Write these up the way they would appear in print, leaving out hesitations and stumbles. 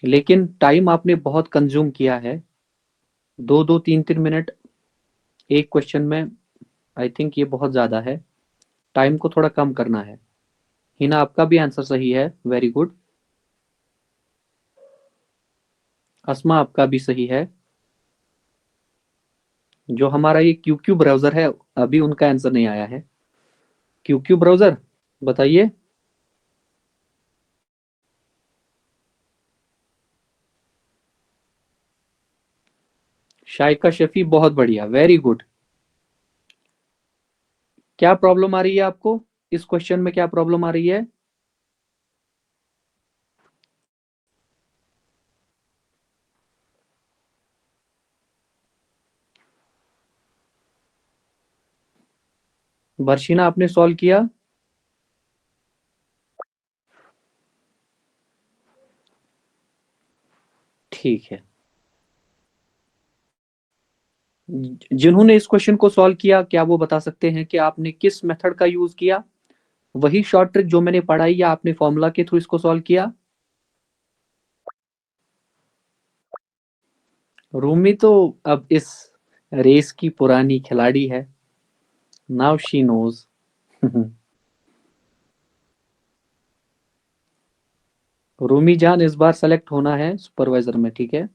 लेकिन टाइम आपने बहुत कंज्यूम किया है, 2-2 3-3 मिनट एक क्वेश्चन में। आई थिंक ये बहुत ज्यादा है, टाइम को थोड़ा कम करना है। हिना आपका भी आंसर सही है, वेरी गुड। अस्मा आपका भी सही है। जो हमारा ये क्यू ब्राउजर है, अभी उनका आंसर नहीं आया है। क्यू ब्राउजर बताइए। शाइका शफी, बहुत बढ़िया, वेरी गुड। क्या प्रॉब्लम आ रही है आपको, इस क्वेश्चन में क्या प्रॉब्लम आ रही है? बर्शिना आपने सॉल्व किया? ठीक है। जिन्होंने इस क्वेश्चन को सॉल्व किया, क्या वो बता सकते हैं कि आपने किस मेथड का यूज किया? वही शॉर्ट ट्रिक जो मैंने पढ़ाई, या आपने फॉर्मूला के थ्रू इसको सॉल्व किया? रूमी तो अब इस रेस की पुरानी खिलाड़ी है, नाउ शी नोज। रूमी जान, इस बार सेलेक्ट होना है सुपरवाइजर में, ठीक है?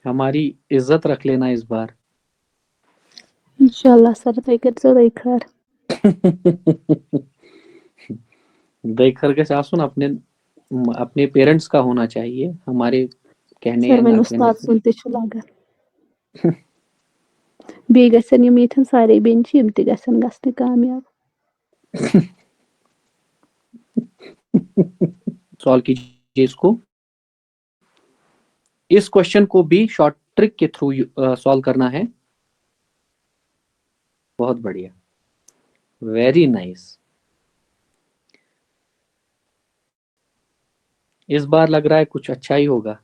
हमारी इज्जत रख लेना इस बार। इंशाल्लाह सर, तुम करो देखर। देखकर के आंसू ना अपने अपने पेरेंट्स का होना चाहिए, हमारे कहने सर या मैं ना कहने उस्ताद से। सुन ते लागन। बेग गसन यम येथन सारे बेन यम ते गसन गसने कामयाब। सॉल्व कीजिए इसको। इस क्वेश्चन को भी शॉर्ट ट्रिक के थ्रू सॉल्व करना है। बहुत बढ़िया, वेरी नाइस। इस बार लग रहा है कुछ अच्छा ही होगा।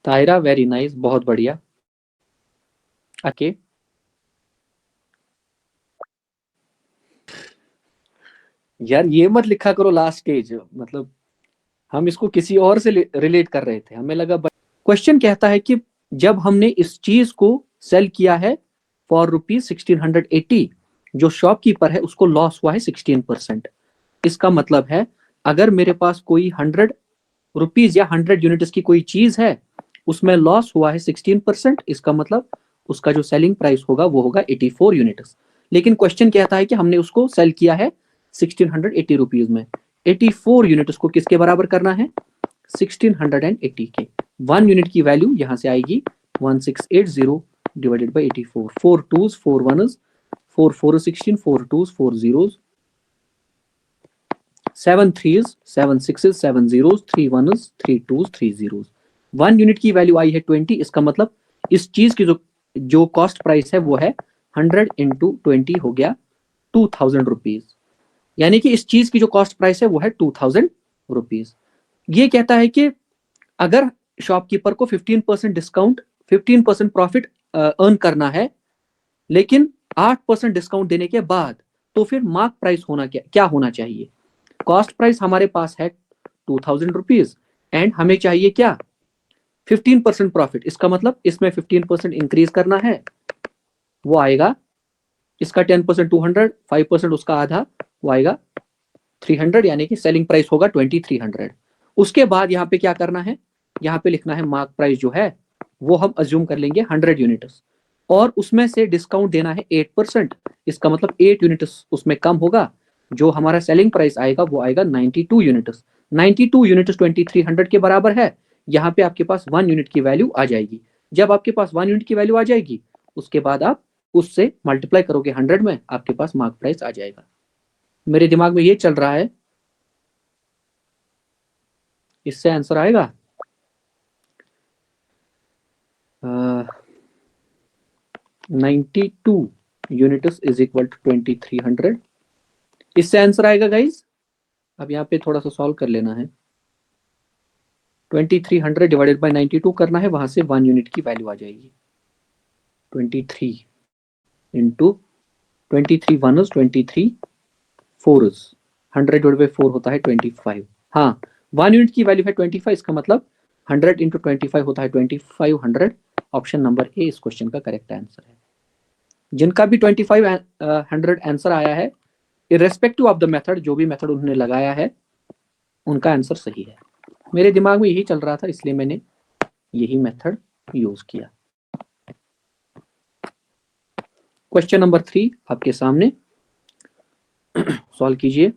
ताहिरा, वेरी नाइस, बहुत बढ़िया। ओके। यार ये मत लिखा करो लास्ट स्टेज, मतलब हम इसको किसी और से रिलेट कर रहे थे, हमें लगा। क्वेश्चन कहता है कि जब हमने इस चीज को सेल किया है फॉर ₹1680, जो शॉपकीपर है उसको लॉस हुआ है 16%। इसका मतलब है, अगर मेरे पास कोई ₹100 या 100 यूनिट्स की कोई चीज है, उसमें लॉस हुआ है 16%, इसका मतलब उसका जो सेलिंग प्राइस होगा वो होगा 84 यूनिट्स। लेकिन क्वेश्चन कहता है कि हमने उसको सेल किया है ₹1680 में। 84 यूनिट्स को किसके बराबर करना है? 1680 के। 1 यूनिट की वैल्यू यहां से आएगी 1680 divided by 84। 4 2s 4 1s, 4 4 16, 4 2s 4 0s, 7 3s 7 6s, 7 0s, 3 1s, 3 2s, 3 0s। 1 unit की वैल्यू आई है 20। इसका मतलब इस चीज की जो जो कॉस्ट प्राइस है वो है 100 × 20 हो गया ₹2000। यानी कि इस चीज की जो कॉस्ट प्राइस है वो है ₹2000। ये कहता है कि अगर शॉपकीपर को 15% डिस्काउंट, 15% प्रॉफिट अर्न करना है, लेकिन 8% डिस्काउंट देने के बाद, तो फिर मार्क प्राइस होना क्या क्या होना चाहिए? कॉस्ट प्राइस हमारे पास है ₹2000 एंड हमें चाहिए क्या? 15% प्रॉफिट। इसका मतलब इसमें 15% इंक्रीज करना है, वो आएगा इसका 10% 200, 5% उसका आधा, वो आएगा 300, यानी कि सेलिंग प्राइस होगा 2300। उसके बाद यहाँ पे क्या करना है? यहाँ पे लिखना है मार्क प्राइस जो है वो हम अज्यूम कर लेंगे 100 यूनिट्स, और उसमें से डिस्काउंट देना है 8%। इसका मतलब 8 यूनिट्स उसमें कम होगा, जो हमारा सेलिंग प्राइस आएगा वो आएगा 92 यूनिट्स। 92 यूनिट्स 2300 के बराबर है। यहाँ पे आपके पास 1 यूनिट की वैल्यू आ जाएगी। जब आपके पास 1 यूनिट की वैल्यू आ जाएगी, उसके बाद आप उससे मल्टीप्लाई करोगे 100 में, आपके पास मार्क प्राइस आ जाएगा। मेरे दिमाग में ये चल रहा है, इससे आंसर आएगा 92 यूनिट्स इज इक्वल टू 2300। इससे आंसर आएगा गाइज। अब यहाँ पे थोड़ा सा सॉल्व कर लेना है। 2300 डिवाइडेड बाई 92 करना है, वहां से 1 यूनिट की वैल्यू आ जाएगी। 23 into 23 1s 23 4s, 100 divide by 4 होता है 25। हाँ, 1 यूनिट की वैल्यू है 25, इसका मतलब 100 इंटू 25 होता है 2500। ऑप्शन नंबर ए इस क्वेश्चन का करेक्ट आंसर है। जिनका भी 2500 आंसर आया है, इरेस्पेक्टिव ऑफ द मेथड, जो भी मेथड उन्होंने लगाया है, उनका आंसर सही है। मेरे दिमाग में यही चल रहा था, इसलिए मैंने यही मेथड यूज किया। क्वेश्चन नंबर 3 आपके सामने, सॉल्व कीजिए।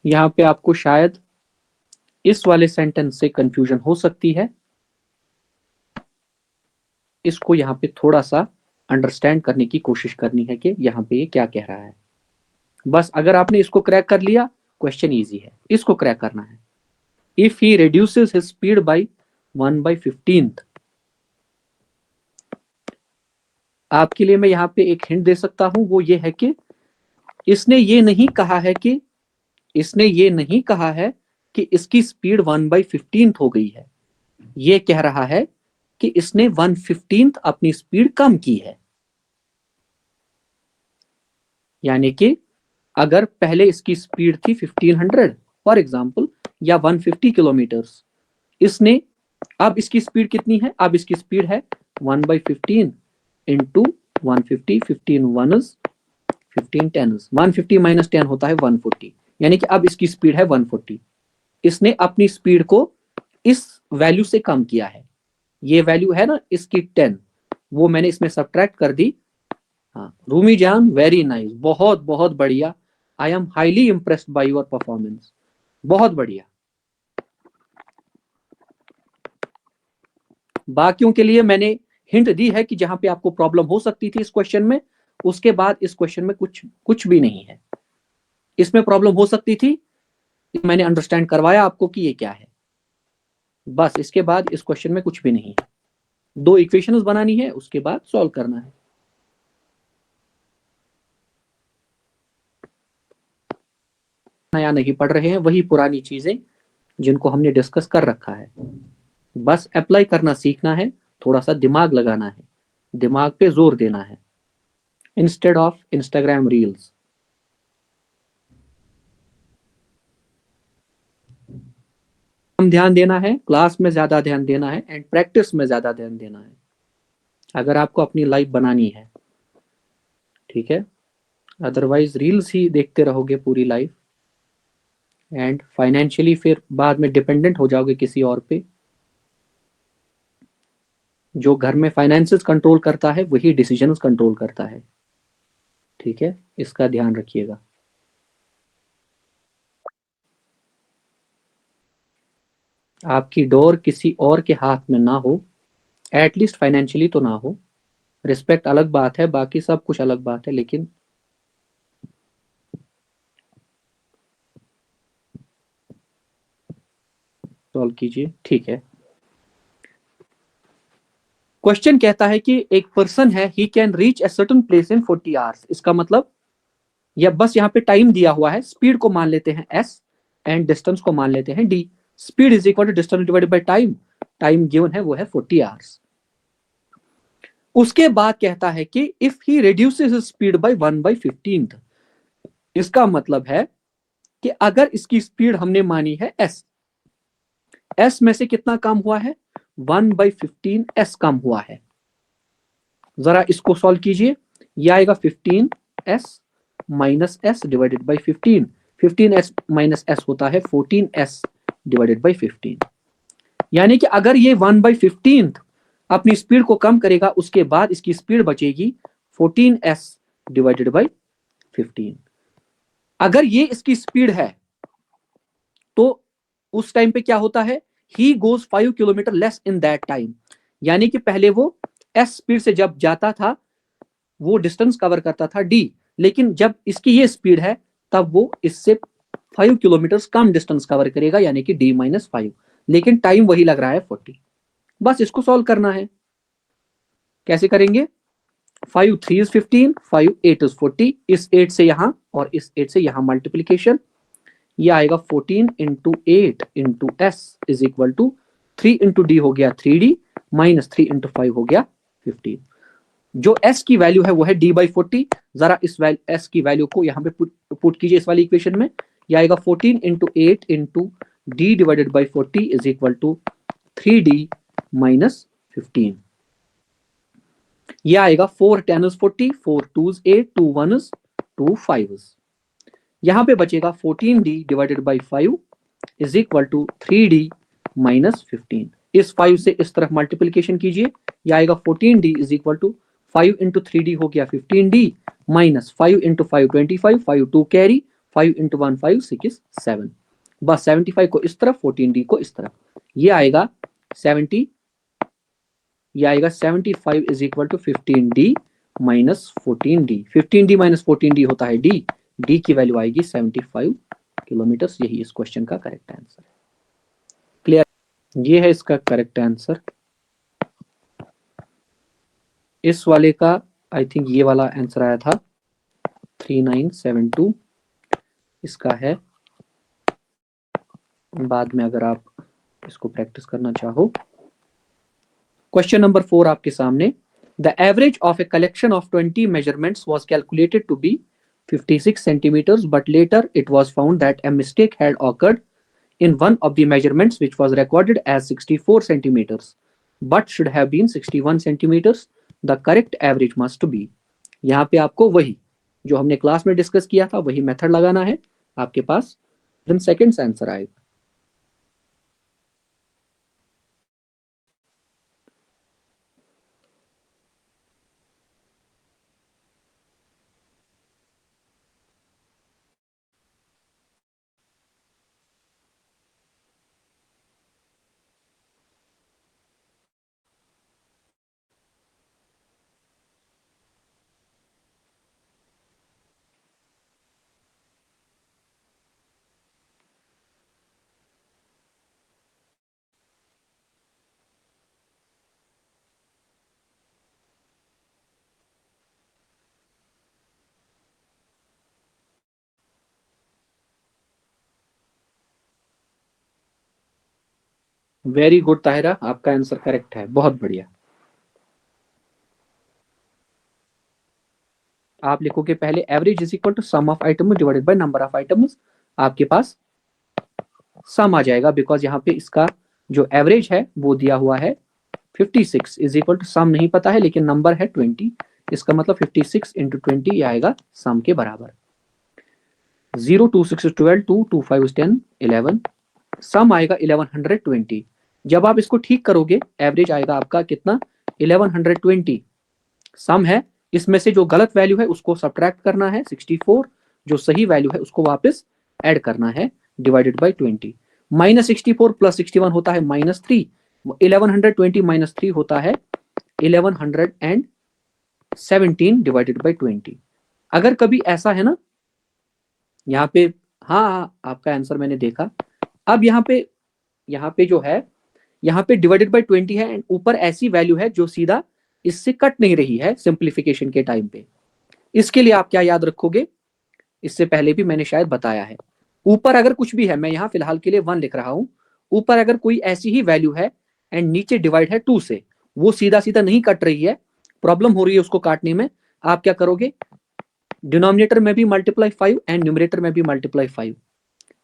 यहां पे आपको शायद इस वाले सेंटेंस से कंफ्यूजन हो सकती है, इसको यहां पे थोड़ा सा अंडरस्टैंड करने की कोशिश करनी है कि यहां पे ये क्या कह रहा है। बस अगर आपने इसको क्रैक कर लिया, क्वेश्चन इजी है, इसको क्रैक करना है। If he reduces his speed by 1/15, आपके लिए मैं यहां पे एक हिंट दे सकता हूं, वो ये है कि इसने ये नहीं कहा है कि इसकी स्पीड 1/15 हो गई है। ये कह रहा है कि इसने 1/15 अपनी स्पीड कम की है। यानी कि अगर पहले इसकी स्पीड थी 1500 फॉर एग्जाम्पल, या 150 किलोमीटर्स, इसने अब इसकी स्पीड कितनी है, अब इसकी स्पीड है 1/15 इंटू 150, 15 1s 15 10s, 150 माइनस 10 होता है 140, यानी कि अब इसकी स्पीड है 140। इसने अपनी स्पीड को इस वैल्यू से कम किया है। ये वैल्यू है ना इसकी 10, वो मैंने इसमें सब्ट्रैक्ट कर दी। हाँ रूमी जान, वेरी नाइस, बहुत बहुत बढ़िया। I am highly impressed by your performance, बहुत बढ़िया। बाकियों के लिए मैंने हिंट दी है कि जहां पे आपको प्रॉब्लम हो सकती थी इस क्वेश्चन में, उसके बाद इस क्वेश्चन में कुछ भी नहीं है। इसमें प्रॉब्लम हो सकती थी, मैंने अंडरस्टैंड करवाया आपको कि ये क्या है। बस इसके बाद इस क्वेश्चन में कुछ भी नहीं है। 2 इक्वेशंस बनानी है, उसके बाद सॉल्व करना है। नया नहीं पढ़ रहे हैं, वही पुरानी चीजें जिनको हमने डिस्कस कर रखा है, बस अप्लाई करना सीखना है, थोड़ा सा दिमाग लगाना है, दिमाग पे जोर देना है, इंस्टेड ऑफ इंस्टाग्राम रील्स। हम ध्यान देना है, क्लास में ज्यादा ध्यान देना है, एंड प्रैक्टिस में ज्यादा ध्यान देना है, अगर आपको अपनी लाइफ बनानी है, ठीक है। अदरवाइज रील्स ही देखते रहोगे पूरी लाइफ, एंड फाइनेंशियली फिर बाद में डिपेंडेंट हो जाओगे किसी और पे। जो घर में फाइनेंसेस कंट्रोल करता है वही डिसीजंस कंट्रोल करता है, ठीक है, इसका ध्यान रखिएगा। आपकी डोर किसी और के हाथ में ना हो, एटलीस्ट फाइनेंशियली तो ना हो। रिस्पेक्ट अलग बात है, बाकी सब कुछ अलग बात है, लेकिन सॉल्व कीजिए, ठीक है। क्वेश्चन कहता है कि एक पर्सन है, he can reach a certain place in 40 hours. इसका मतलब, या बस यहाँ पे टाइम दिया हुआ है, स्पीड को मान लेते हैं s एंड डिस्टेंस को मान लेते हैं d। Speed is equal to distance divided by time, time given है वो है 40 आवर्स। उसके बाद कहता है कि if he reduces speed bye 1/15, इसका मतलब है कि अगर इसकी स्पीड हमने मानी है s में से कितना कम हुआ है, 1/15 s कम हुआ है। जरा इसको सॉल्व कीजिए, यह आएगा 15s minus s divided by 15। 15s minus s होता है 14s डिवाइडेड बाई 15। यानी कि अगर ये 1/15 अपनी स्पीड को कम करेगा, उसके बाद इसकी स्पीड बचेगी 14s डिवाइडेड बाई 15। अगर ये इसकी स्पीड है तो उस टाइम पे क्या होता है, he goes 5 kilometre less in that time, यानी कि पहले वो एस स्पीड से जब जाता था वो डिस्टेंस कवर करता था डी, लेकिन जब इसकी ये स्पीड है तब वो इससे 5 किलोमीटर कम डिस्टेंस कवर करेगा, यानी कि डी माइनस 5, लेकिन टाइम वही लग रहा है 40। बस इसको सॉल्व करना है। कैसे करेंगे? 5 3 इज 15, 5 8 इज 40, इस 8 से यहां और इस 8 से यहां मल्टीप्लीकेशन, ये आएगा 14 into 8 into s is equal to 3 into d हो गया 3d माइनस 3 इंटू 5 हो गया 15। जो s की वैल्यू है वो है d बाई 40। जरा इस s की वैल्यू को यहाँ पे पुट कीजिए इस वाली इक्वेशन में। यह आएगा 14 into 8 into d divided by 40 is equal to 3d minus 15। यह आएगा 4 10 इज 40, 4 2 इज 8, 2 1 इज 2 5 इज। यहां पे बचेगा 14d divided by 5 is equal to 3d minus 15। इस 5 से इस तरफ मल्टीप्लीकेशन कीजिए, यह आएगा 14d is equal to 5 into 3d हो गया 15d minus 5 into 5 25, 5 2 carry, 5 into 1 5 6 7। बस 75 को इस तरफ, 14d को इस तरफ, ये आएगा 70, ये आएगा 75 is equal to 15d minus 14d। 15d minus 14d होता है d, d की वैल्यू आएगी 75 किलोमीटर। यही इस क्वेश्चन का करेक्ट आंसर है। क्लियर? ये है इसका करेक्ट आंसर। इस वाले का आई थिंक ये वाला आंसर आया था 3972, इसका है। बाद में अगर आप इसको प्रैक्टिस करना चाहो। क्वेश्चन नंबर 4 आपके सामने। The average of a collection of 20 measurements was calculated to be 56 centimeters, but later it was found that a mistake had occurred in one of the measurements which was recorded as 64 centimeters but should have been 61 centimeters. The correct average must be। यहाँ पे आपको वही जो हमने class में discuss किया था वही मेथड लगाना है आपके पास, then सेकंड आंसर आएगा। वेरी गुड ताहिरा, आपका आंसर करेक्ट है, बहुत बढ़िया। आप लिखोगे पहले average is equal to sum of item divided by number of items, आपके पास सम आ जाएगा, बिकॉज यहाँ पे इसका जो एवरेज है वो दिया हुआ है 56 इज इक्वल टू सम नहीं पता है लेकिन नंबर है 20, इसका मतलब 56 इंटू 20 ये आएगा सम के बराबर। 0 2 6 is 12, 2 2 5 is 10 11, सम आएगा 1120। जब आप इसको ठीक करोगे एवरेज आएगा आपका कितना 1120। सम है, इसमें से जो गलत वैल्यू है उसको सब्ट्रैक्ट करना है 64, जो सही वैल्यू है उसको वापस ऐड करना है डिवाइडेड बाय 20। माइनस 64 प्लस 61 होता है माइनस 3, 1120 माइनस 3 होता है 1117 डिवाइडेड बाय 20। अगर कभी ऐसा है ना यहाँ पे, हाँ आपका आंसर मैंने देखा। अब यहाँ पे जो है यहाँ पे डिवाइडेड बाय 20 है एंड ऊपर ऐसी वैल्यू है जो सीधा इससे कट नहीं रही है सिंप्लीफिकेशन के टाइम पे। इसके लिए आप क्या याद रखोगे, इससे पहले भी मैंने शायद बताया है, ऊपर अगर कुछ भी है, मैं यहाँ फिलहाल के लिए 1 लिख रहा हूं, ऊपर अगर कोई ऐसी ही वैल्यू है एंड नीचे डिवाइड है 2 से, वो सीधा सीधा नहीं कट रही है, प्रॉब्लम हो रही है उसको काटने में, आप क्या करोगे डिनोमिनेटर में भी मल्टीप्लाई 5 एंड न्यूमरेटर में भी मल्टीप्लाई 5।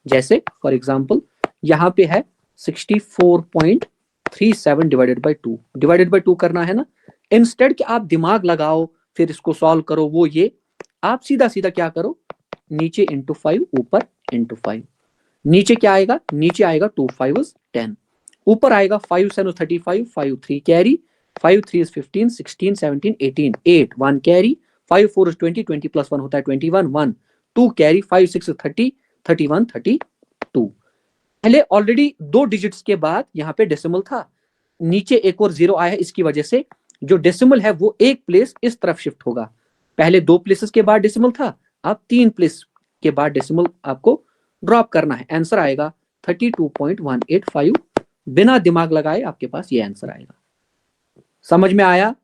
जैसे फॉर एग्जांपल यहाँ पे है 64.37 डिवाइडेड बाय 2, डिवाइडेड बाय 2 करना है ना, इंस्टेड कि आप दिमाग लगाओ फिर इसको सॉल्व करो, वो ये आप सीधा सीधा क्या करो, नीचे इंटू 5 ऊपर इंटू 5। नीचे क्या आएगा, नीचे आएगा 2 5 is 10, ऊपर आएगा 5 7 35, 5 3 carry, 5 3 is 15 16 17 18, 8 1 carry, 5 4 is 20, 20 plus 1 होता है 21, 1 2 कैरी, 5 6 is 30 31 32। पहले ऑलरेडी 2 डिजिट्स के बाद यहाँ पे डेसिमल था, नीचे एक और 0 आया है, इसकी वजह से जो डेसिमल है वो एक प्लेस इस तरफ शिफ्ट होगा। पहले 2 प्लेसेस के बाद डेसिमल था, अब 3 प्लेस के बाद डेसिमल आपको ड्रॉप करना है। आंसर आएगा 32.185। बिना दिमाग लगाए आपके पास ये आंसर आएगा। समझ में आया?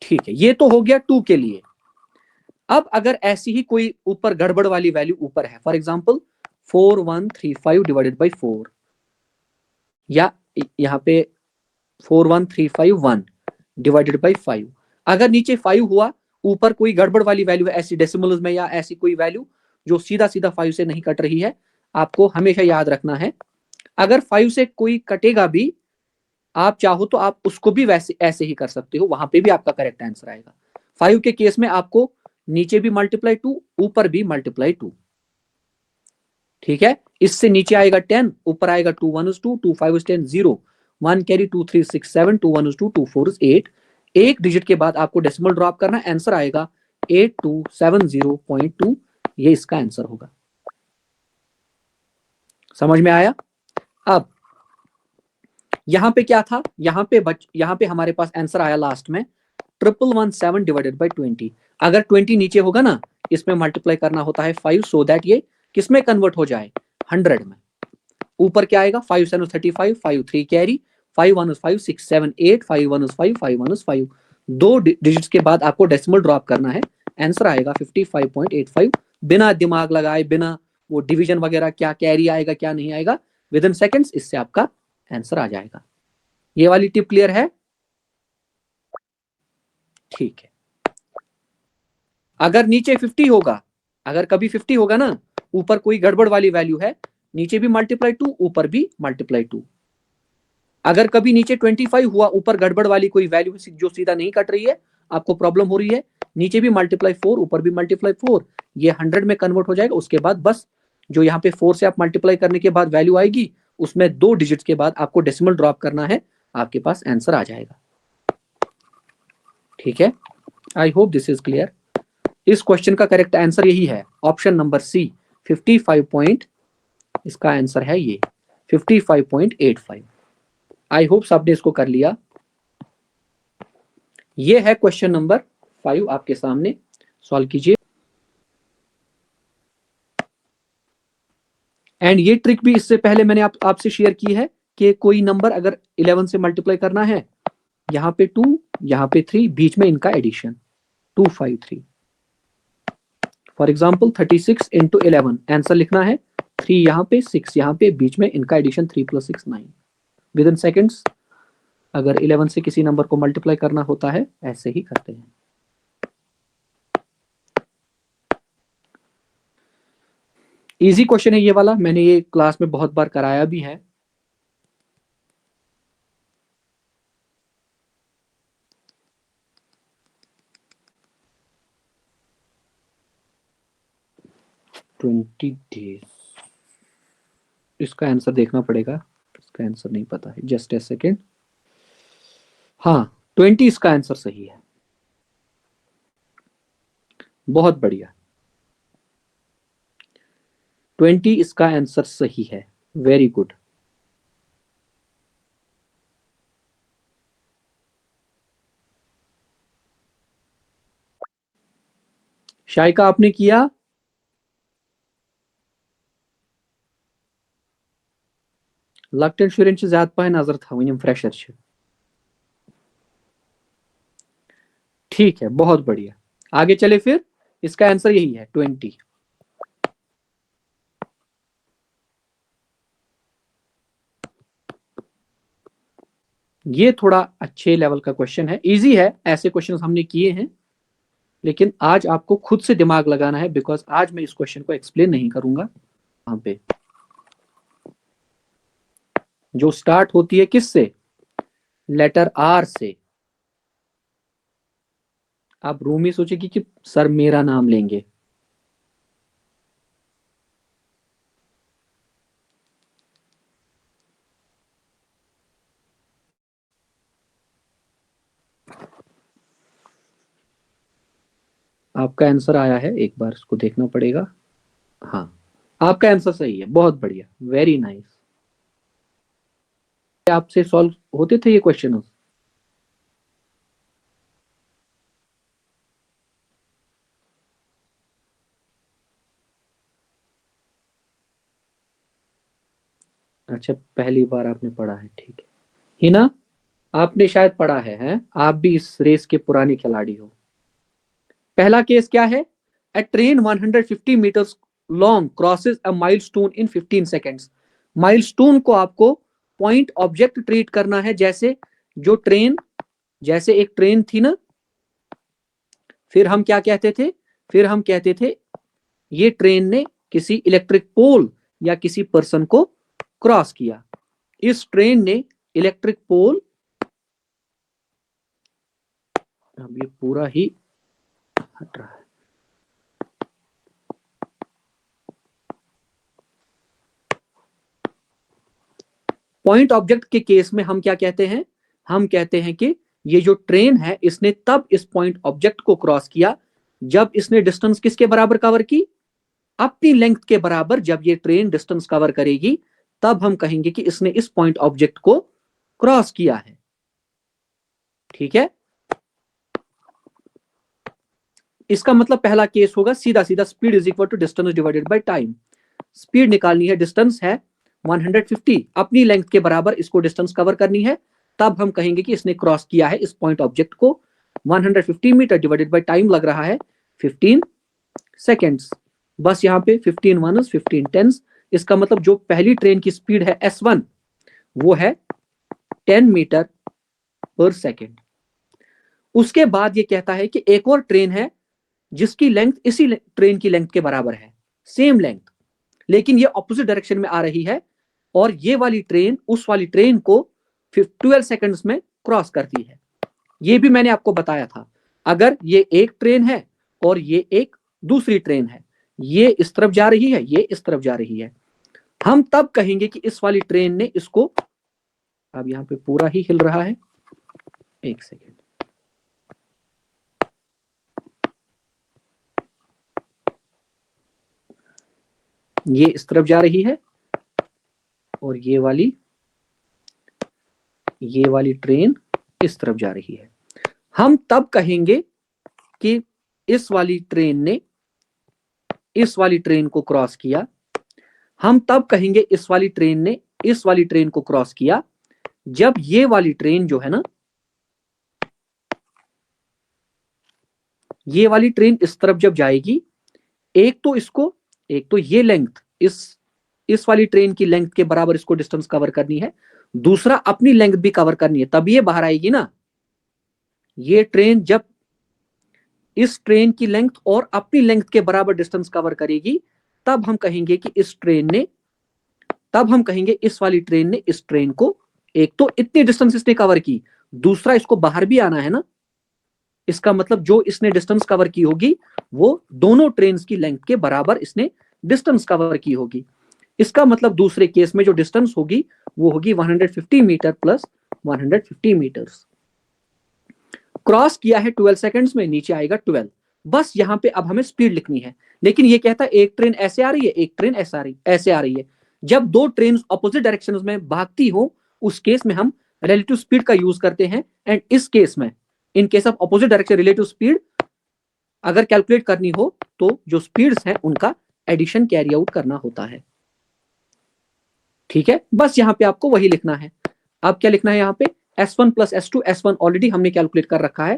ठीक है, ये तो हो गया 2 के लिए। अब अगर ऐसी ही कोई ऊपर गड़बड़ वाली वैल्यू ऊपर है, फॉर एग्जांपल 4135 डिवाइडेड बाई 4, या यहां पे 41351 डिवाइडेड बाई 5, अगर नीचे 5 हुआ, ऊपर कोई गड़बड़ वाली वैल्यू है ऐसी डेसिमल्स में, या ऐसी कोई वैल्यू जो सीधा सीधा 5 से नहीं कट रही है, आपको हमेशा याद रखना है अगर 5 से कोई कटेगा भी, आप चाहो तो आप उसको भी वैसे ऐसे ही कर सकते हो, वहां पे भी आपका करेक्ट आंसर आएगा। 5 के केस में आपको नीचे भी मल्टीप्लाई 2, ऊपर भी मल्टीप्लाई 2। ठीक है, इससे नीचे आएगा 10, ऊपर आएगा 2 1 is 2, 2 5 is 10, 0 1 carry, 2 3 6 7, 2 1 is 2, 2 4 is 8। एक डिजिट के बाद आपको डेसिमल ड्रॉप करना, आंसर आएगा 8270.2। ये इसका आंसर होगा। समझ में आया? अब यहां पे क्या था, यहां पे हमारे पास आंसर आया लास्ट में 1117 डिवाइडेड बाई 20। अगर 20 नीचे होगा ना, इसमें मल्टीप्लाई करना होता है 5, सो दैट ये किसमें कन्वर्ट हो जाए, 100 में। ऊपर क्या आएगा, 5 7 35, 5 3 कैरी, 5 1 5 6 7 8, 5 1 5, 5 1 5। दो डिजिट्स के बाद आपको डेसिमल ड्रॉप करना है, आंसर आएगा 55.85। बिना दिमाग लगाए, बिना वो डिवीजन वगैरह, क्या कैरी आएगा क्या नहीं आएगा, विद इन सेकेंड्स इससे आपका आंसर आ जाएगा। ये वाली टिप क्लियर है? ठीक है। अगर नीचे 50 होगा, अगर कभी 50 होगा ना, ऊपर कोई गड़बड़ वाली वैल्यू है, नीचे भी मल्टीप्लाई 2, ऊपर भी मल्टीप्लाई 2। अगर कभी नीचे 25 हुआ, ऊपर गड़बड़ वाली कोई वैल्यू जो सीधा नहीं कट रही है, आपको प्रॉब्लम हो रही है, नीचे भी मल्टीप्लाई 4, ऊपर भी मल्टीप्लाई 4, ये 100 में कन्वर्ट हो जाएगा। उसके बाद बस जो यहाँ पे 4 से आप मल्टीप्लाई करने के बाद वैल्यू आएगी, उसमें 2 डिजिट्स के बाद आपको डेसिमल ड्रॉप करना है, आपके पास आंसर आ जाएगा। ठीक है, I hope this is clear. इस क्वेश्चन का करेक्ट आंसर यही है, ऑप्शन नंबर सी, 55 इसका आंसर है ये 55.85। आई होप सबने इसको कर लिया। ये है क्वेश्चन नंबर 5 आपके सामने, सॉल्व कीजिए। एंड ये ट्रिक भी इससे पहले मैंने आपसे शेयर की है कि कोई नंबर अगर 11 से मल्टीप्लाई करना है, यहां पे 2, यहां पे 3, बीच में इनका addition 253। For example 36 into 11, answer लिखना है 3 यहां पे, 6 यहां पे, बीच में इनका एडिशन 3 + 6 9। विद इन सेकेंड्स अगर 11 से किसी नंबर को मल्टीप्लाई करना होता है, ऐसे ही करते हैं। इजी क्वेश्चन है ये वाला, मैंने ये क्लास में बहुत बार कराया भी है। ट्वेंटी डेज, इसका आंसर देखना पड़ेगा, इसका आंसर नहीं पता है, जस्ट ए सेकेंड। हाँ, 20 इसका आंसर सही है, बहुत बढ़िया, 20 इसका आंसर सही है, वेरी गुड। शायका आपने किया? लकटन शुरन ज्यादा पह नजर थवन, यम फ्रेशर छ। ठीक है, बहुत बढ़िया, आगे चले फिर। इसका आंसर यही है 20। ये थोड़ा अच्छे लेवल का क्वेश्चन है, इजी है, ऐसे क्वेश्चन हमने किए हैं, लेकिन आज आपको खुद से दिमाग लगाना है, बिकॉज आज मैं इस क्वेश्चन को एक्सप्लेन नहीं करूंगा। वहां पे जो स्टार्ट होती है किससे, लेटर आर से। आप रूमी सोचेगी कि सर मेरा नाम लेंगे, आपका आंसर आया है, एक बार इसको देखना पड़ेगा। हाँ, आपका आंसर सही है, बहुत बढ़िया, वेरी नाइस। आपसे सॉल्व होते थे ये क्वेश्चन? अच्छा, पहली बार आपने पढ़ा है, ठीक है। हिना, आपने शायद पढ़ा है, हैं? आप भी इस रेस के पुराने खिलाड़ी हो। पहला केस क्या है? A train 150 meters long crosses a milestone in 15 seconds. Milestone को आपको पॉइंट ऑब्जेक्ट ट्रीट करना है, जैसे जो ट्रेन, जैसे एक ट्रेन थी ना, फिर हम क्या कहते थे? फिर हम कहते थे ये ट्रेन ने किसी इलेक्ट्रिक पोल या किसी पर्सन को क्रॉस किया। इस ट्रेन ने इलेक्ट्रिक पोल, अब ये पूरा ही हट रहा है, पॉइंट ऑब्जेक्ट के केस में हम क्या कहते हैं? हम कहते हैं कि ये जो ट्रेन है इसने तब इस पॉइंट ऑब्जेक्ट को क्रॉस किया जब इसने डिस्टेंस किसके बराबर कवर की? अपनी लेंथ के बराबर। जब ये ट्रेन डिस्टेंस कवर करेगी तब हम कहेंगे कि इसने इस पॉइंट ऑब्जेक्ट को क्रॉस किया है। ठीक है, इसका मतलब पहला केस होगा सीधा सीधा speed is equal to distance divided by time. Speed निकालनी है, डिस्टेंस है 150, अपनी लेंथ के बराबर इसको डिस्टेंस कवर करनी है, तब हम कहेंगे कि इसने क्रॉस किया है इस पॉइंट ऑब्जेक्ट को। 150 मीटर डिवाइडेड बाय टाइम लग रहा है 15 सेकेंड्स। बस यहाँ पे 15 1 15 10, इसका मतलब जो पहली ट्रेन की स्पीड है S1 वो है 10 मीटर पर सेकेंड। उसके बाद ये कहता है कि एक और ट्रेन है जिसकी लेंथ इसी ट्रेन की लेंथ के बराबर है, सेम लेंथ, लेकिन ये ऑपोजिट डायरेक्शन में आ रही है, और ये वाली ट्रेन उस वाली ट्रेन को 12 सेकंड्स में क्रॉस करती है। ये भी मैंने आपको बताया था, अगर ये एक ट्रेन है और ये एक दूसरी ट्रेन है, ये इस तरफ जा रही है, ये इस तरफ जा रही है, हम तब कहेंगे कि इस वाली ट्रेन ने इसको, अब यहां पे पूरा ही हिल रहा है, एक सेकेंड, ये इस तरफ जा रही है और ये वाली ट्रेन इस तरफ जा रही है। हम तब कहेंगे कि इस वाली ट्रेन ने इस वाली ट्रेन को क्रॉस किया। हम तब कहेंगे इस वाली ट्रेन ने इस वाली ट्रेन को क्रॉस किया जब ये वाली ट्रेन जो है ना, ये वाली ट्रेन इस तरफ जब जाएगी, एक तो ये लेंथ इस वाली ट्रेन की लेंथ के बराबर इसको डिस्टेंस कवर करनी है, दूसरा अपनी लेंथ भी कवर करनी है, तब ये बाहर आएगी ना। ये ट्रेन जब इस ट्रेन की लेंथ और अपनी लेंथ के बराबर डिस्टेंस कवर करेगी तब हम कहेंगे कि इस वाली ट्रेन ने इस ट्रेन को, एक तो इतनी डिस्टेंस इसने कवर की, दूसरा इसको बाहर भी आना है ना। इसका मतलब जो इसने डिस्टेंस कवर की होगी वो दोनों ट्रेन की लेंथ के बराबर इसने डिस्टेंस कवर की होगी। इसका मतलब दूसरे केस में जो डिस्टेंस होगी वो होगी 150 मीटर प्लस 150 मीटर्स। क्रॉस किया है 12 सेकंड्स में, नीचे आएगा 12। बस यहां पे अब हमें स्पीड लिखनी है, लेकिन ये कहता है एक ट्रेन ऐसे आ रही है, एक ट्रेन ऐसे आ रही है। जब दो ट्रेन ऑपोजिट डायरेक्शन में भागती हो उस केस में हम रिलेटिव स्पीड का यूज करते हैं। एंड इस केस में, in case of opposite direction relative speed अगर कैलकुलेट करनी हो तो जो स्पीड्स हैं उनका एडिशन कैरी आउट करना होता है। ठीक है, बस यहां पे आपको वही लिखना है। अब क्या लिखना है यहाँ पे? S1 plus S2, S1 already हमने कैलकुलेट कर रखा है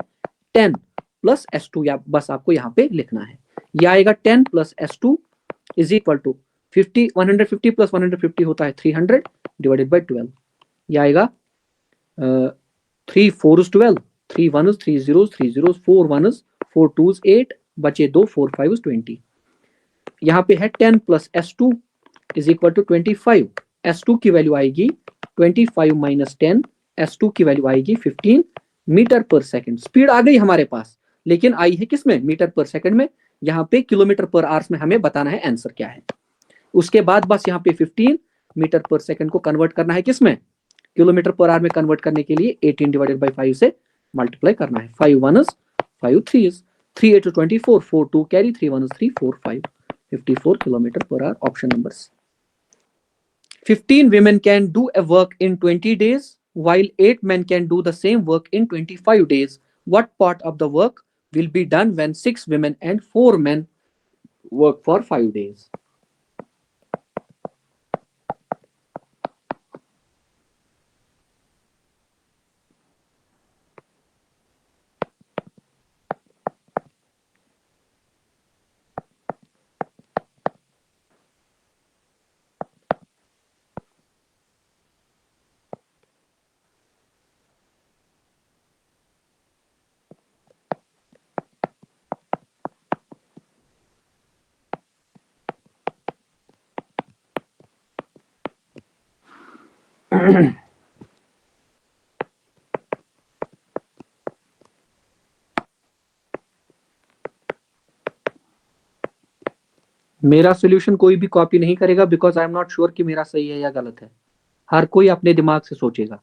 10 प्लस S2, या बस आपको यहाँ पे लिखना है। यह आएगा 10 plus S2 is equal to 50, 150 plus 150 होता है 300 डिवाइडेड बाई 12। यह आएगा 3 4 12, 3 1 3 0 3 0 4 1 4 2 8, बचे 2 4 5 20। यहाँ पे है 10 plus S2 is equal to 25। S2 की वैल्यू आएगी 25 माइनस 10, S2 की वैल्यू आएगी 15 मीटर पर सेकंड। स्पीड आ गई हमारे पास, लेकिन आई है किस में? मीटर पर सेकंड में। यहाँ पे किलोमीटर पर आवर्स में हमें बताना है आंसर क्या है। उसके बाद बस यहाँ पे 15 मीटर पर सेकंड को कन्वर्ट करना है किस में? किलोमीटर पर आवर में कन्वर्ट करने के लिए 18 डिवाइडेड बाई 5 से मल्टीप्लाई करना है। 5 1 5 3, 3 8 24, 4 2 carry, 3 1 is 3, 4 5, 54 kilometer per hour. Option number C. 15 women can do a work in 20 days, while 8 men can do the same work in 25 days. What part of the work will be done when 6 women and 4 men work for 5 days? मेरा solution कोई भी copy नहीं करेगा, because I am not sure कि मेरा सही है या गलत है। हर कोई अपने दिमाग से सोचेगा।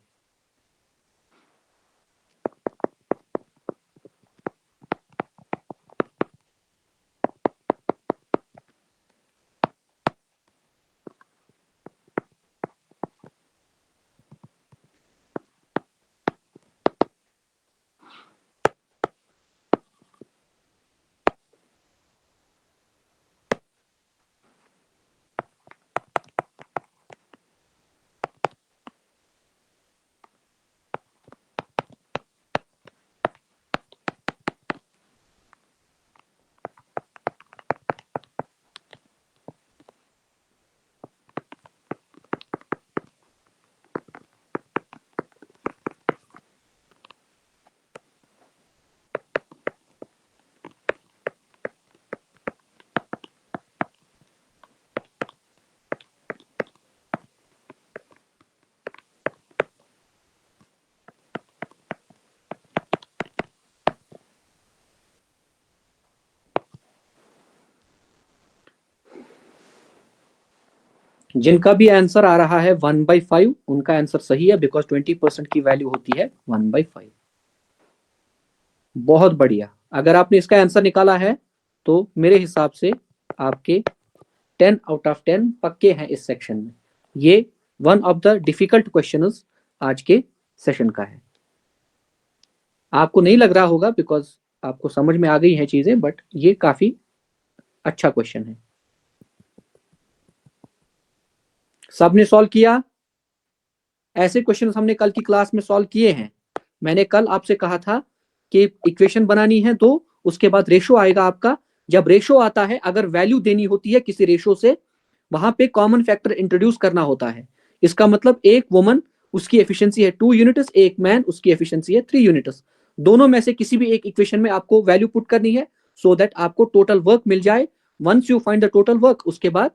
जिनका भी आंसर आ रहा है 1/5, उनका आंसर सही है, बिकॉज 20% की वैल्यू होती है 1/5। बहुत बढ़िया। अगर आपने इसका आंसर निकाला है तो मेरे हिसाब से आपके 10 आउट ऑफ 10 पक्के हैं इस सेक्शन में। ये one of the difficult question आज के सेशन का है। आपको नहीं लग रहा होगा, बिकॉज आपको समझ में आ गई हैं चीजें, बट ये काफी अच्छा क्वेश्चन है। सबने सॉल्व किया? ऐसे क्वेश्चन हमने कल की क्लास में सॉल्व किए हैं। मैंने कल आपसे कहा था कि इक्वेशन बनानी है तो उसके बाद रेशो आएगा आपका। जब रेशो आता है, अगर वैल्यू देनी होती है किसी रेशो से, वहां पे कॉमन फैक्टर इंट्रोड्यूस करना होता है। इसका मतलब एक वुमन उसकी एफिशिएंसी है 2 यूनिट्स, एक मैन उसकी एफिशिएंसी है 3 यूनिट्स। दोनों में से किसी भी एक इक्वेशन में आपको वैल्यू पुट करनी है, सो दैट आपको टोटल वर्क मिल जाए। Once you find the total work, उसके बाद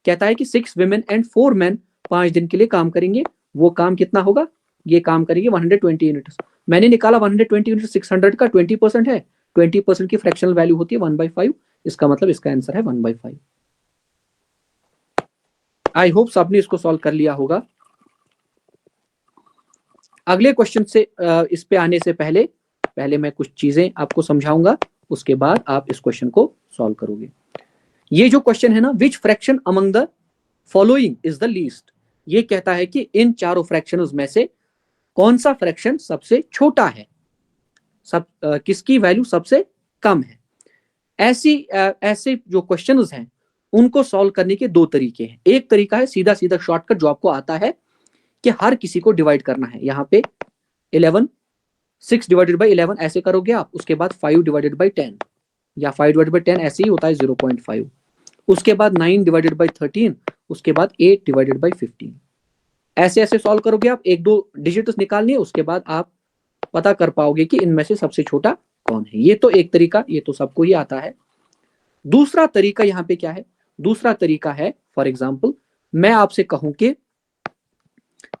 कहता है कि 6 women and 4 men 5 दिन के लिए काम करेंगे। वो काम कितना होगा? ये काम करेंगे 120 यूनिट्स। मैंने निकाला 120 यूनिट 600 का 20% है। 20% की फ्रैक्शनल वैल्यू होती है 1/5। इसका मतलब इसका आंसर है 1/5। आई होप सबने इसको सॉल्व कर लिया होगा। अगले क्वेश्चन से इस पे आने से पहले मैं कुछ चीजें आपको समझाऊंगा, उसके बाद आप इस क्वेश्चन को सॉल्व करोगे। ये जो क्वेश्चन है ना, विच fraction among the following is the least, ये कहता है कि इन चारों फ्रैक्शंस में से कौन सा फ्रैक्शन सबसे छोटा है, किसकी वैल्यू सबसे कम है। ऐसे जो क्वेश्चंस हैं उनको सॉल्व करने के दो तरीके हैं। एक तरीका है सीधा सीधा शॉर्टकट, जो आपको आता है कि हर किसी को डिवाइड करना है। यहाँ पे 11 6 डिवाइडेड बाई 11 ऐसे करोगे आप, उसके बाद 5 डिवाइडेड बाई 10 या 5 डिवाइडेड बाई 10 ऐसे ही होता है 0.5, उसके बाद 9 डिवाइडेड बाई 13, उसके बाद 8 डिवाइडेड बाई 15। ऐसे ऐसे सॉल्व करोगे आप, एक दो डिजिट्स निकालनी है, उसके बाद आप पता कर पाओगे कि इनमें से सबसे छोटा कौन है। ये तो एक तरीका, ये तो सबको ही आता है। दूसरा तरीका यहाँ पे क्या है? दूसरा तरीका है, फॉर एग्जाम्पल मैं आपसे कहूं कि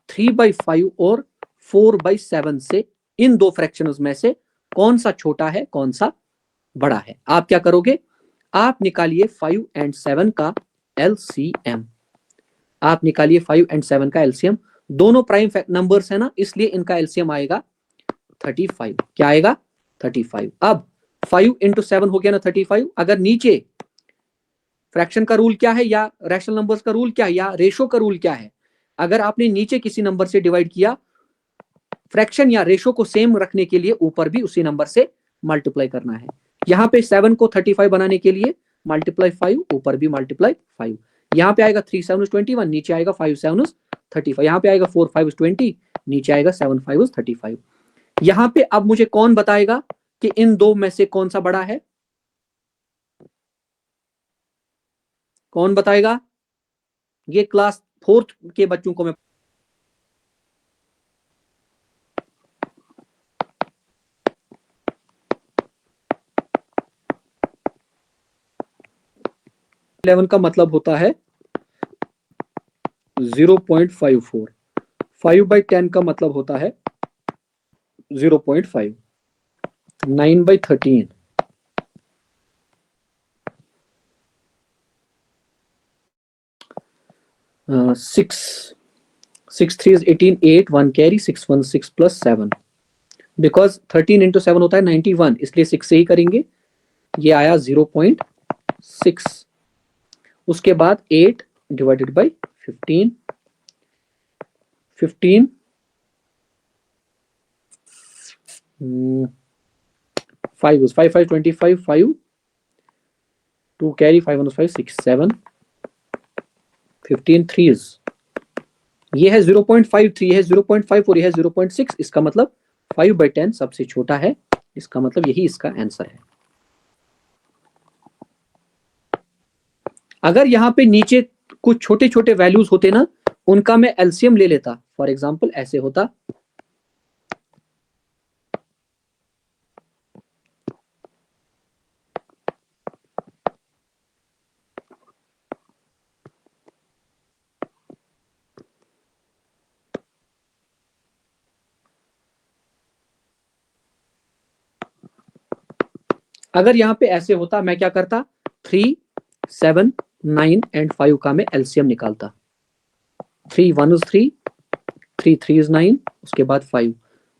3/5 और 4/7 से इन दो फ्रैक्शंस में से कौन सा छोटा है, कौन सा बड़ा है। आप क्या करोगे? आप निकालिए 5 and 7 का एलसीएम। आप निकालिए 5 and 7 का एलसीएम। दोनों प्राइम नंबर्स है ना, इसलिए इनका एलसीएम आएगा 35। क्या आएगा? 35। अब 5 इंटू 7 हो गया ना 35। अगर नीचे फ्रैक्शन का रूल क्या है या रैशनल नंबर्स का रूल क्या है या रेशो का रूल क्या है, अगर आपने नीचे किसी नंबर से डिवाइड किया, फ्रैक्शन या रेशो को सेम रखने के लिए ऊपर भी उसी नंबर से मल्टीप्लाई करना है। यहाँ पे 7 को 35 बनाने के लिए मल्टीप्लाई 5, ऊपर भी मल्टीप्लाई 5। यहाँ पे आएगा 3 7 21, नीचे आएगा 5 7 35। यहाँ पे आएगा 4 5 20, नीचे आएगा 7 5 35। यहाँ पे अब मुझे कौन बताएगा कि इन दो में से कौन सा बड़ा है? कौन बताएगा? ये क्लास 4th के बच्चों को मैं 11 का मतलब होता है 0.54, 5/10 का मतलब होता है 0.5, 9/13, 6 3 is 18, 8 1 carry, 6 1 6 plus 7, because 13 into 7 होता है 91, इसलिए 6 से ही करेंगे। ये आया 0.6। उसके बाद 8 डिवाइडेड बाई 15, 15 5 5 5 25, 5 2 कैरी, 5 1 5 6 7, 15 3s, ये है 0.53, ये है 0.54, ये है 0.6। इसका मतलब 5/10 सबसे छोटा है, इसका मतलब यही इसका आंसर है। अगर यहां पे नीचे कुछ छोटे छोटे वैल्यूज होते ना, उनका मैं एलसीएम ले लेता। फॉर एग्जांपल ऐसे होता, अगर यहां पे ऐसे होता, मैं क्या करता, 3 7 9 एंड 5 का मैं एलसीएम निकालता। 3 1 is 3, 3 3 is 9, उसके बाद 5।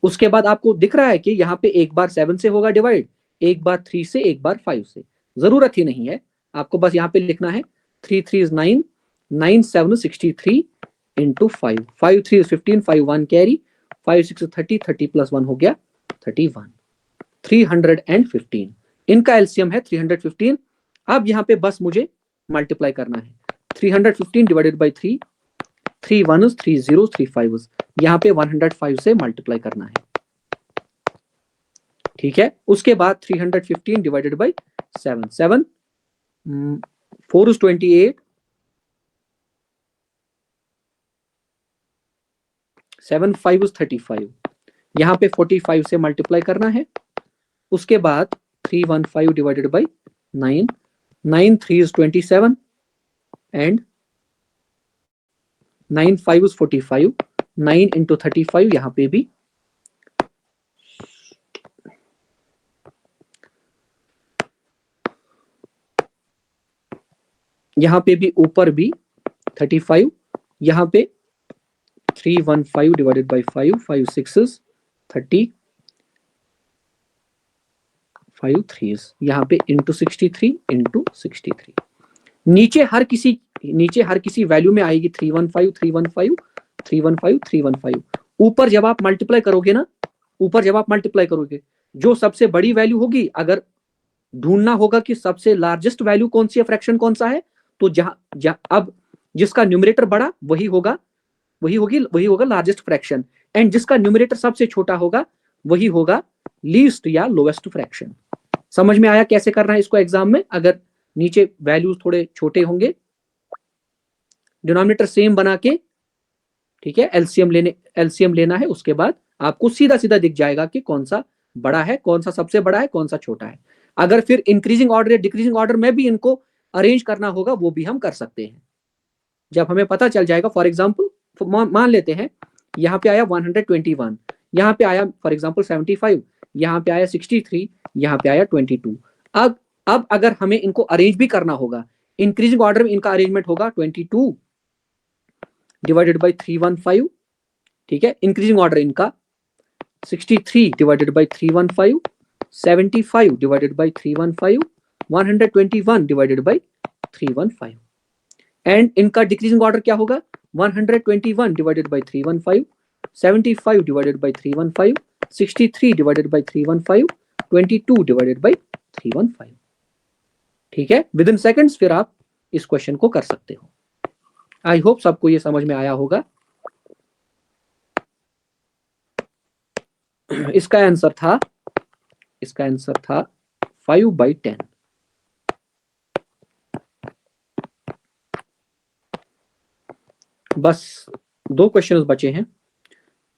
उसके बाद आपको दिख रहा है कि यहाँ पे एक बार 7 से होगा डिवाइड, एक बार 3 से, एक बार 5 से। जरूरत ही नहीं है, आपको बस यहाँ पे लिखना है 3 3 is 9, 9 7 63 into 5, 5 3 is 15, 5 1 carry, 5 6 30, 30 plus 1 हो गया 31, 315। इनका एलसीएम है 315। अब यहाँ पे बस मुझे मल्टीप्लाई करना है, 315 divided by 3, 3 1s, 3 0s, 3 5s, यहाँ पे 105 से मल्टीप्लाई करना है। ठीक है, उसके बाद 315 डिवाइडेड बाई 7, 7 4 is 28, 7 5 is 35, यहाँ पे 45 से मल्टीप्लाई करना है। उसके बाद 315 divided by 9, 9 3 is 27 and 9 5 is 45, 9 into 35, यहाँ पे भी ऊपर भी 35, यहाँ पे 315 डिवाइडेड बाई 5, 5 6s 30, 5 3s, यहाँ पे इंटू 63 इंटू 63। नीचे हर किसी वैल्यू में आएगी 315 315 315 315। ऊपर जब आप मल्टीप्लाई करोगे ना, जो सबसे बड़ी वैल्यू होगी, अगर ढूंढना होगा कि सबसे लार्जेस्ट वैल्यू कौन सी है, फ्रैक्शन कौन सा है, तो जहां अब जिसका न्यूमरेटर बड़ा वही होगा लार्जेस्ट फ्रैक्शन, एंड जिसका न्यूमरेटर सबसे छोटा होगा वही होगा लीस्ट या लोएस्ट फ्रैक्शन। समझ में आया कैसे करना है इसको एग्जाम में? अगर नीचे वैल्यूज थोड़े छोटे होंगे, डिनोमिनेटर सेम बना के, ठीक है, एलसीएम लेना है। उसके बाद आपको सीधा सीधा दिख जाएगा कि कौन सा बड़ा है, कौन सा सबसे बड़ा है, कौन सा छोटा है। अगर फिर इंक्रीजिंग ऑर्डर या डिक्रीजिंग ऑर्डर में भी इनको अरेंज करना होगा, वो भी हम कर सकते हैं जब हमें पता चल जाएगा। फॉर एग्जाम्पल मान लेते हैं यहाँ पे आया 121, यहाँ पे आया फॉर एग्जाम्पल 75, यहाँ पे आया 63, यहाँ पे आया 22। अब अगर हमें इनको अरेंज भी करना होगा, इंक्रीजिंग ऑर्डर में इनका अरेंजमेंट होगा 22 डिवाइडेड बाई 315, ठीक है। इंक्रीजिंग ऑर्डर इनका 63 divided by 315, 75 divided by 315, 121 divided by 315. And इनका डिक्रीजिंग ऑर्डर क्या होगा? 121 divided by 315, 75 divided by 315, 63 divided by 315, 22 divided by 315. ठीक है, विद इन सेकेंड्स फिर आप इस क्वेश्चन को कर सकते हो. आई होप सबको ये समझ में आया होगा. इसका आंसर था 5/10. बस 2 क्वेश्चंस बचे हैं,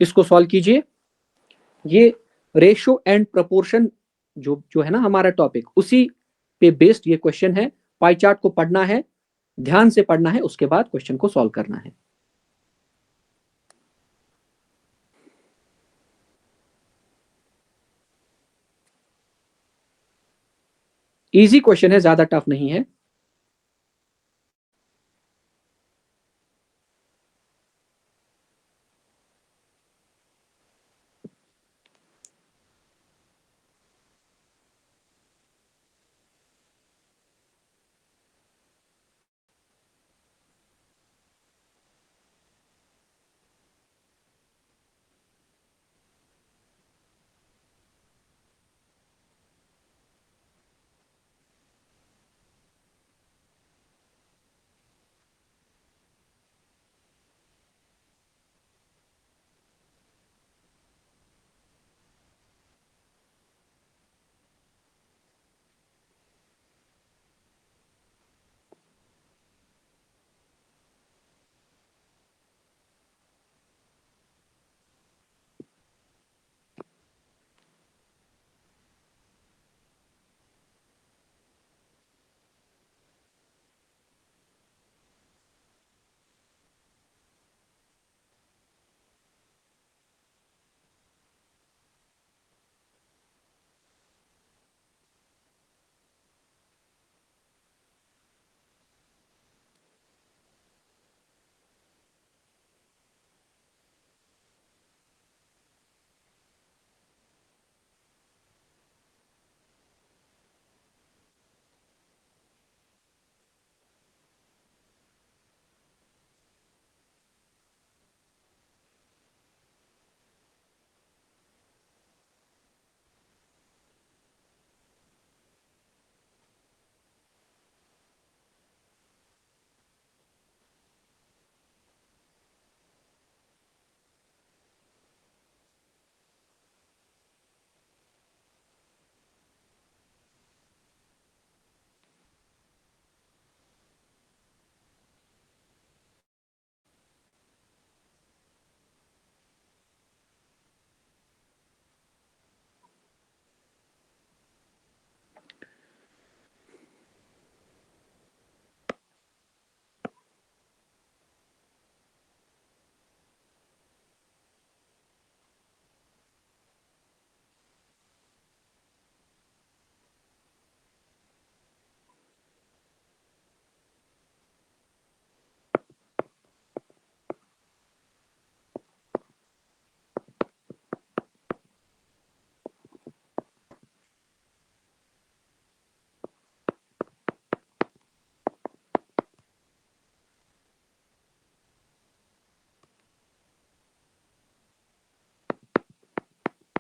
इसको सॉल्व कीजिए. ये रेशियो एंड प्रपोर्शन जो है ना हमारा टॉपिक, उसी पे बेस्ड ये क्वेश्चन है. पाई चार्ट को पढ़ना है, ध्यान से पढ़ना है, उसके बाद क्वेश्चन को सॉल्व करना है. इजी क्वेश्चन है, ज्यादा टफ नहीं है.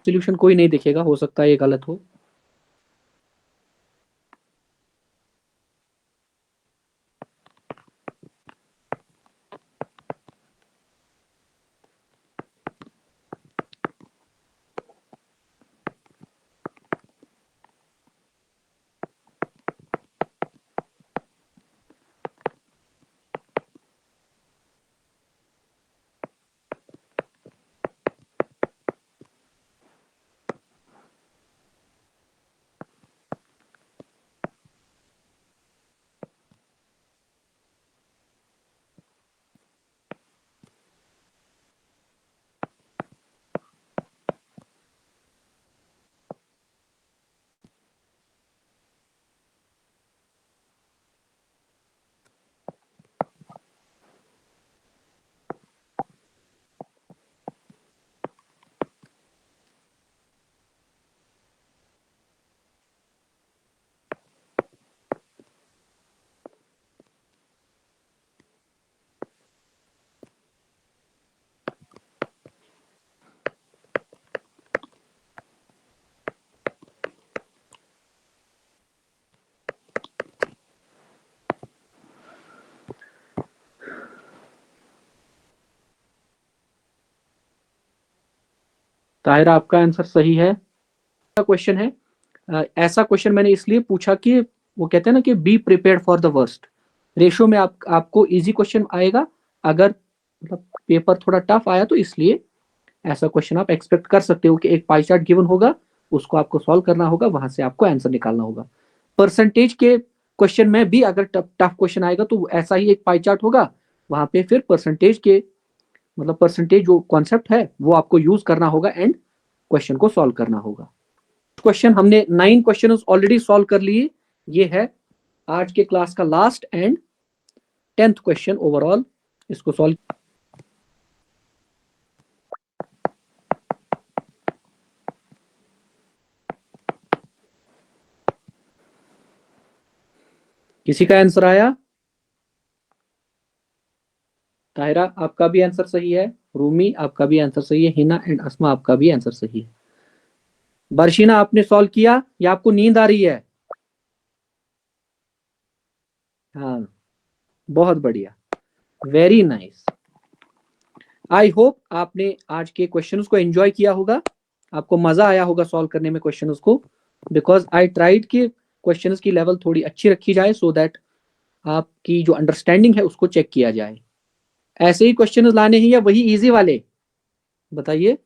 सॉल्यूशन कोई नहीं दिखेगा, हो सकता है ये गलत हो. ताहिरा आपका आंसर सही है। क्वेश्चन है, ऐसा क्वेश्चन मैंने इसलिए पूछा कि वो कहते हैं ना कि be prepared for the worst. Ratio में आपको इजी क्वेश्चन आएगा, अगर मतलब पेपर थोड़ा टफ आया तो इसलिए ऐसा क्वेश्चन आप एक्सपेक्ट कर सकते हो कि एक पाई चार्ट गिवन होगा, उसको आपको सॉल्व करना होगा, वहां से आपको आंसर निकालना होगा। परसेंटेज के क्वेश्चन में भी अगर टफ क्वेश्चन आएगा तो ऐसा ही एक पाई चार्ट होगा, वहां पे फिर परसेंटेज के मतलब परसेंटेज जो कॉन्सेप्ट है वो आपको यूज करना होगा एंड क्वेश्चन को सॉल्व करना होगा। क्वेश्चन हमने 9 क्वेश्चन ऑलरेडी सॉल्व कर लिए। ये है आज के क्लास का last and 10th question overall, इसको सॉल्व। किसी का आंसर आया? ताहिरा आपका भी आंसर सही है, रूमी आपका भी आंसर सही है, हिना एंड अस्मा आपका भी आंसर सही है। बर्शिना आपने सॉल्व किया या आपको नींद आ रही है? हाँ, बहुत बढ़िया, वेरी नाइस। आई होप आपने आज के क्वेश्चंस को एंजॉय किया होगा, आपको मजा आया होगा सॉल्व करने में क्वेश्चंस को, बिकॉज आई ट्राइड कि क्वेश्चंस की लेवल थोड़ी अच्छी रखी जाए सो दैट आपकी जो अंडरस्टैंडिंग है उसको चेक किया जाए। ऐसे ही क्वेश्चंस लाने हैं या वही इजी वाले, बताइए।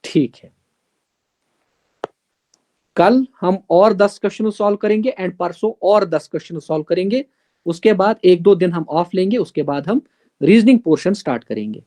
ठीक है, कल हम और 10 क्वेश्चन सॉल्व करेंगे एंड परसों और 10 क्वेश्चन सॉल्व करेंगे। उसके बाद 1-2 दिन हम ऑफ लेंगे, उसके बाद हम रीजनिंग पोर्शन स्टार्ट करेंगे।